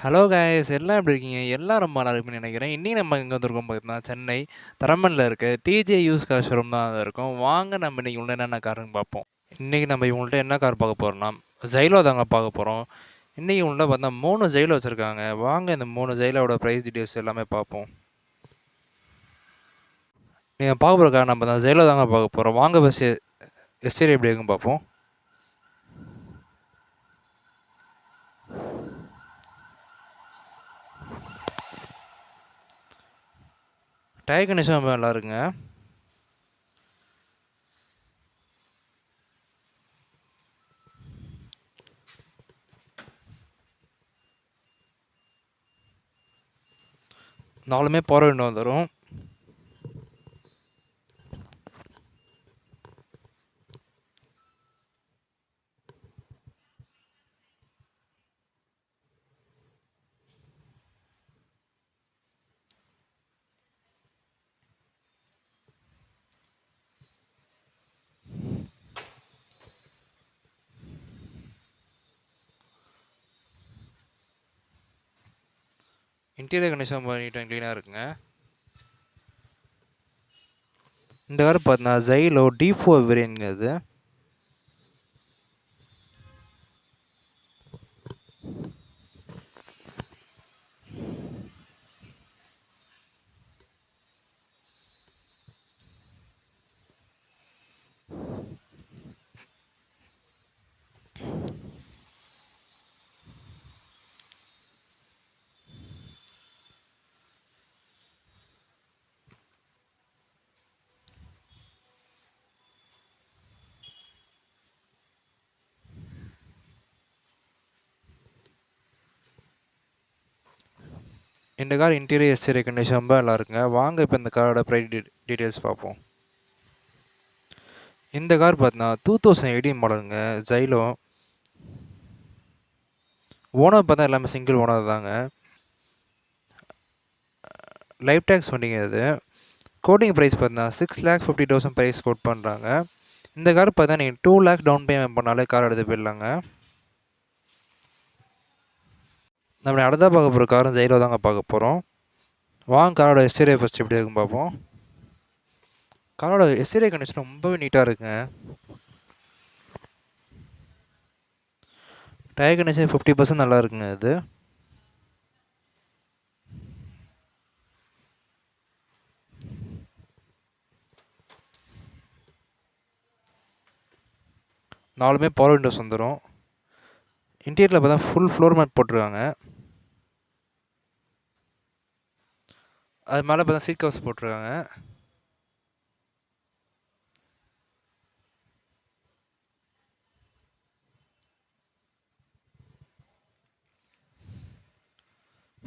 Hello guys எல்லாம் எப்படி இருக்கீங்க? எல்லாம் ரொம்ப நல்லா இருக்குன்னு நினைக்கிறேன். இன்னைக்கு நம்ம எங்கே வந்திருக்கோம் பார்த்தீங்கன்னா, சென்னை தரமணில் இருக்க டிஜே யூஸ் கார் ஷோரூம் தான் இருக்கோம். வாங்க நம்ம இன்னைக்கு உள்ள என்னென்ன காருன்னு பார்ப்போம். இன்னைக்கு நம்ம இவங்கள்ட்ட என்ன கார் பார்க்க போகிறோம்னா, ஜைலோ தாங்க பார்க்க போகிறோம். இன்னைக்கு உள்ள பார்த்தா 3 ஜைலோ வச்சுருக்காங்க. வாங்க இந்த 3 ஜைலோட ப்ரைஸ் டீட்டெயில்ஸ் எல்லாமே பார்ப்போம். நீங்கள் பார்க்க போகிற கார் நம்ம தான் ஜைலோ தாங்க பார்க்க போகிறோம். வாங்க பஸ் எஸ்டேரி எப்படி இருக்குன்னு பார்ப்போம். டயர் கண்டிஷன் ரொம்ப நல்லா இருக்குங்க. நாலுமே பவர் விண்டோ வந்துடும். இன்டீரியர் கண்டிஷன் ரொம்ப நீட் அண்ட் க்ளீனாக இருக்குங்க. இந்த கார் பார்த்தீங்கன்னா ஜைலோ D4 வேரியன்ட்ங்க அது. இந்த கார் இன்டீரியர் எக்ஸ்டீரியர் கண்டிஷன் ரொம்ப நல்லா இருக்குங்க. வாங்க இப்போ இந்த காரோட ப்ரைஸ் டீட்டெயில்ஸ் பார்ப்போம். இந்த கார் பார்த்தீங்கன்னா 2018 மாடலுங்க ஜைலோ. ஓனர் பார்த்தா எல்லாமே சிங்கிள் ஓனர் தாங்க. லைஃப் டேக்ஸ் வண்டிங்க இது. கோடிங் ப்ரைஸ் பார்த்தீங்கன்னா 6,50,000 ப்ரைஸ் கோட் பண்ணுறாங்க. இந்த கார் பார்த்தா நீங்கள் 2 lakh டவுன் பேமெண்ட் பண்ணாலே கார் எடுத்து போயிடலாங்க. நம்ம அடுத்த பார்க்க போகிற காரும் ஜைலோ தாங்க பார்க்க போகிறோம். வாங்க காரோட எக்ஸ்டீரியர் ஃபஸ்ட் எப்படி இருக்குன்னு பார்ப்போம். காரோட எக்ஸ்டீரியர் கண்டிஷன் ரொம்பவே நீட்டாக இருக்குங்க. டயர் கண்டிஷன் 50% நல்லா இருக்குங்க இது. நாலுமே பவர் விண்டோஸ் வந்துடும். இன்டீரியரில் பார்த்தா ஃபுல் ஃப்ளோர் மேட் போட்டிருக்காங்க. அது மேலே பார்த்தா சீட் கவர்ஸ் போட்டிருக்காங்க.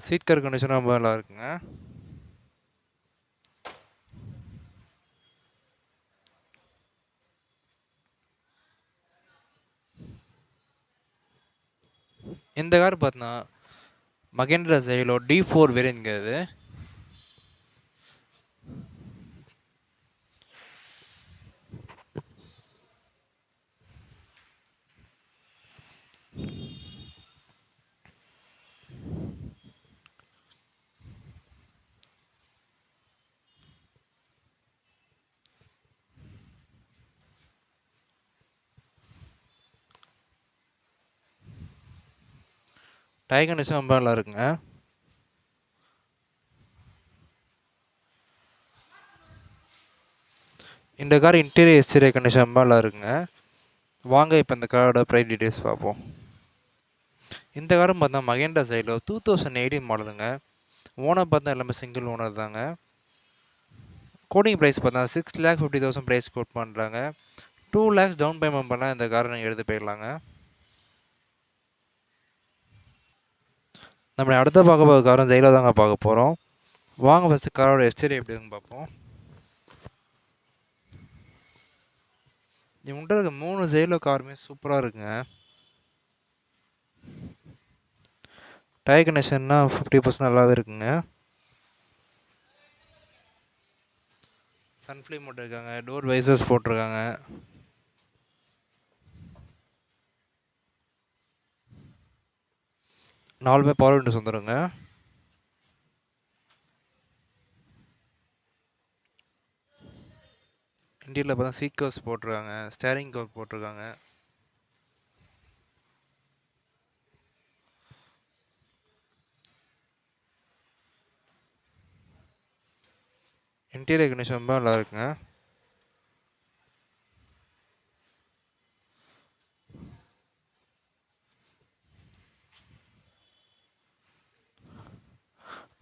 சீட் கவர் கண்டிஷன் ரொம்ப நல்லா இருக்குங்க. இந்த கார் பார்த்தீங்கன்னா மகேந்திரா ஜைலோ D4 வேரியன்ட்ங்கிறது. டயர் கண்டிஷன் ரொம்ப நல்லா இருக்குங்க. இந்த கார் இன்டீரியர் எக்ஸ்டீரியர் கண்டிஷன் ரொம்ப நல்லா இருக்குங்க. வாங்க இப்போ இந்த காரோட ப்ரைஸ் டீட்டெயில்ஸ் பார்ப்போம். இந்த காரும் பார்த்தா மகேந்திரா ஜைலோ 2018 மாடலுங்க. ஓனர் பார்த்தா எல்லாமே சிங்கிள் ஓனர் தாங்க. கோடிங் ப்ரைஸ் பார்த்தா 6,50,000 ப்ரைஸ் கோட் பண்ணுறாங்க. 2 lakhs டவுன் பேமெண்ட் பண்ணால் இந்த காரை நீங்கள் எடுத்து போயிடலாங்க. நம்ம அடுத்த பார்க்க போகிற காரும் ஜைலோ தாங்க பார்க்க போகிறோம். வாங்க ஃபஸ்ட்டு காரோட எக்ஸ்டீரியர் எப்படி இருக்குன்னு பார்ப்போம். இவங்கள்ட்ட இருக்க 3 ஜைலோ காருமே சூப்பராக இருக்குங்க. டயர் கண்டிஷன்னா 50% நல்லாவே இருக்குங்க. சன்ஃப்ளேம் போட்டிருக்காங்க. டோர் வைசர்ஸ் போட்டிருக்காங்க. 4மே பவர் விண்டோஸ் வந்துடுங்க. இன்டீரியரில் பார்த்தா சீட் கவர்ஸ் போட்டிருக்காங்க, ஸ்டேரிங் கவர் போட்டிருக்காங்க. இன்டீரியர் கண்டிஷன் ரொம்ப நல்லா இருக்குங்க.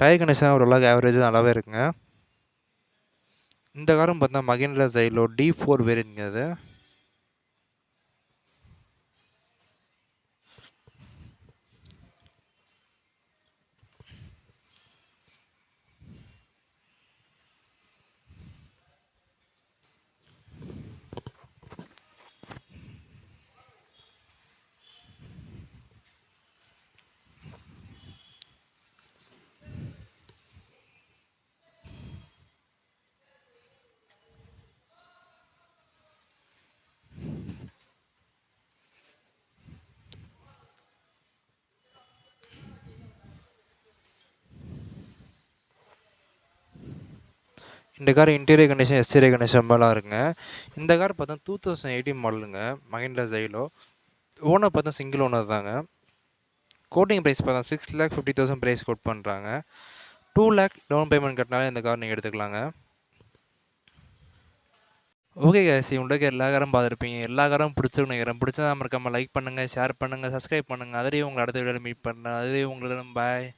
டயர் கண்டிஷன் ஓரளவுக்கு ஆவரேஜ் நல்லாவே இருக்குங்க. இந்த காரும் பார்த்தா மகேந்திரா ஜைலோ D4 வேரியன்ட்ங்க அது. இந்த car interior condition exterior condition ரொம்பலாம் இருக்குங்க. இந்த கார் பார்த்தா 2018 மாடலுங்க, மகேந்திரா ஜைலோ. ஓனர் பார்த்தா சிங்கிள் ஓனர் தாங்க. கோட்டிங் ப்ரைஸ் பார்த்தா 6,50,000 ப்ரைஸ் கோட் பண்ணுறாங்க. 2 lakh டவுன் பேமெண்ட் கட்டினாலே இந்த கார் நீங்கள் எடுத்துக்கலாங்க. ஓகே கேஸ், உங்களுக்கு எல்லா காரும் பார்த்துருப்பீங்க. எல்லா காரும் பிடிச்சிருக்கு நினைக்கிறேன். பிடிச்சா நம்ம இருக்காமல் லைக் பண்ணுங்கள், ஷேர் பண்ணுங்கள், சப்ஸ்கிரைப் பண்ணுங்கள். அதுலேயும் உங்களை அடுத்த வீடியோவில் மீட் பண்ணுறேன். அதுலேயும் உங்களிடம் பாய்.